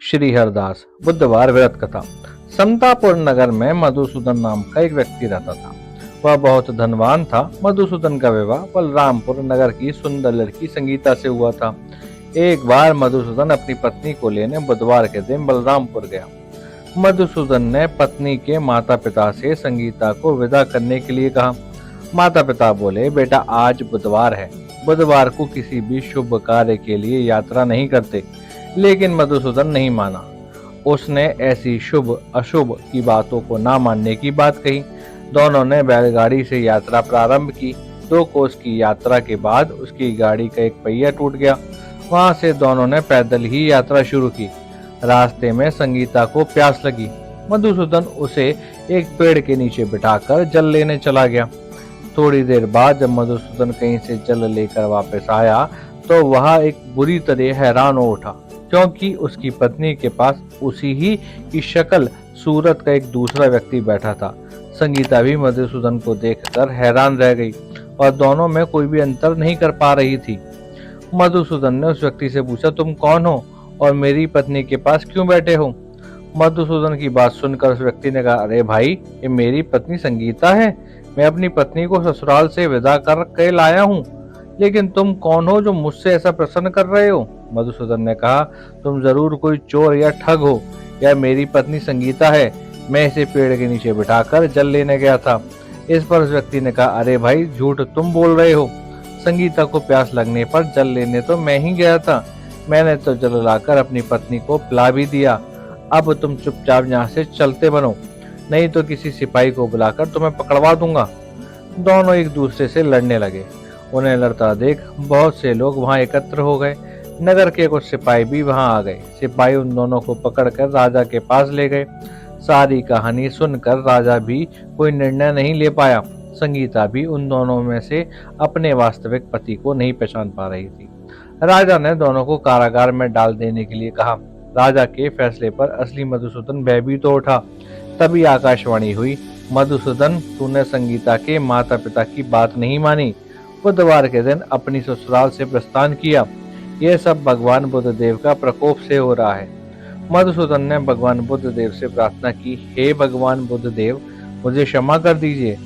श्री हरदास। बुधवार व्रत कथा। समतापुर नगर में मधुसूदन नाम का एक व्यक्ति रहता था। वह बहुत धनवान था। मधुसूदन का विवाह बलरामपुर नगर की सुंदर लड़की संगीता से हुआ था। एक बार मधुसूदन अपनी पत्नी को लेने बुधवार के दिन बलरामपुर गया। मधुसूदन ने पत्नी के माता पिता से संगीता को विदा करने के लिए कहा। माता पिता बोले, बेटा आज बुधवार है, बुधवार को किसी भी शुभ कार्य के लिए यात्रा नहीं करते। लेकिन मधुसूदन नहीं माना। उसने ऐसी शुभ अशुभ की बातों को ना मानने की बात कही। दोनों ने बैलगाड़ी से यात्रा प्रारंभ की। 2 कोस की यात्रा के बाद उसकी गाड़ी का एक पहिया टूट गया। वहां से दोनों ने पैदल ही यात्रा शुरू की। रास्ते में संगीता को प्यास लगी। मधुसूदन उसे एक पेड़ के नीचे बिठाकर जल लेने चला गया। थोड़ी देर बाद जब मधुसूदन कहीं से जल लेकर वापस आया तो वह एक बुरी तरह हैरान हो उठा, क्योंकि उसकी पत्नी के पास उसी ही की शक्ल सूरत का एक दूसरा व्यक्ति बैठा था। संगीता भी मधुसूदन को देखकर हैरान रह गई और दोनों में कोई भी अंतर नहीं कर पा रही थी। मधुसूदन ने उस व्यक्ति से पूछा, तुम कौन हो और मेरी पत्नी के पास क्यों बैठे हो? मधुसूदन की बात सुनकर उस व्यक्ति ने कहा, अरे भाई, ये मेरी पत्नी संगीता है। मैं अपनी पत्नी को ससुराल से विदा कर के लाया हूँ। लेकिन तुम कौन हो जो मुझसे ऐसा प्रश्न कर रहे हो? मधुसूदन ने कहा, तुम जरूर कोई चोर या ठग हो। या मेरी पत्नी संगीता है, मैं इसे पेड़ के नीचे बिठाकर जल लेने गया था। इस पर उस व्यक्ति ने कहा, अरे भाई, झूठ तुम बोल रहे हो। संगीता को प्यास लगने पर जल लेने तो मैं ही गया था। मैंने तो जल लाकर अपनी पत्नी को पिला भी दिया। अब तुम चुपचाप यहाँ से चलते बनो, नहीं तो किसी सिपाही को बुलाकर तुम्हें पकड़वा दूंगा। दोनों एक दूसरे से लड़ने लगे। उन्हें लड़ता देख बहुत से लोग वहां एकत्र हो गए। नगर के कुछ सिपाही भी वहां आ गए। सिपाही उन दोनों को पकड़कर राजा के पास ले गए। सारी कहानी सुनकर राजा भी कोई निर्णय नहीं ले पाया। संगीता भी उन दोनों में से अपने वास्तविक पति को नहीं पहचान पा रही थी। राजा ने दोनों को कारागार में डाल देने के लिए कहा। राजा के फैसले पर असली मधुसूदन भयभीत तो उठा। तभी आकाशवाणी हुई, मधुसूदन, तूने संगीता के माता पिता की बात नहीं मानी, बुधवार के दिन अपनी ससुराल से प्रस्थान किया। यह सब भगवान बुद्ध देव का प्रकोप से हो रहा है। मधुसूदन ने भगवान बुद्ध देव से प्रार्थना की, हे भगवान बुद्ध देव, मुझे क्षमा कर दीजिए।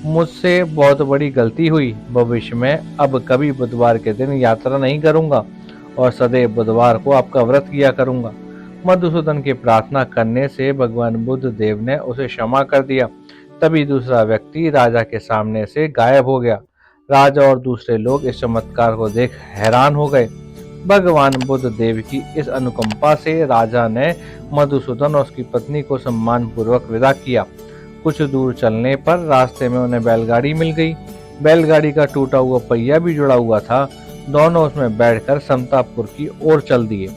मुझसे बहुत बड़ी गलती हुई। भविष्य में अब कभी बुधवार के दिन यात्रा नहीं करूंगा और सदैव बुधवार को आपका व्रत किया करूंगा। मधुसूदन की प्रार्थना करने से भगवान बुद्ध देव ने उसे क्षमा कर दिया। तभी दूसरा व्यक्ति राजा के सामने से गायब हो गया। राजा और दूसरे लोग इस चमत्कार को देख हैरान हो गए। भगवान बुद्ध देव की इस अनुकंपा से राजा ने मधुसूदन और उसकी पत्नी को सम्मान पूर्वक विदा किया। कुछ दूर चलने पर रास्ते में उन्हें बैलगाड़ी मिल गई। बैलगाड़ी का टूटा हुआ पहिया भी जुड़ा हुआ था। दोनों उसमें बैठकर समतापुर की ओर चल दिए।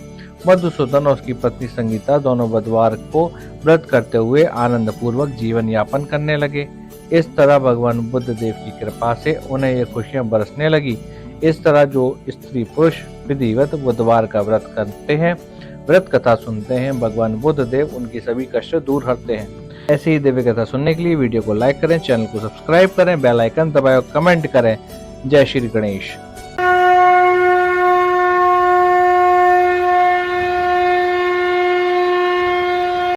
मधुसूदन और उसकी पत्नी संगीता दोनों बुधवार को व्रत करते हुए आनंद पूर्वक जीवन यापन करने लगे। इस तरह भगवान बुद्ध देव की कृपा से उन्हें ये खुशियां बरसने लगी। इस तरह जो स्त्री पुरुष विधिवत बुधवार का व्रत करते हैं, व्रत कथा सुनते हैं, भगवान बुद्ध देव उनकी सभी कष्ट दूर करते हैं। ऐसी ही दिव्य कथा सुनने के लिए वीडियो को लाइक करें, चैनल को सब्सक्राइब करें, बेल आइकन दबाएं और कमेंट करें। जय श्री गणेश।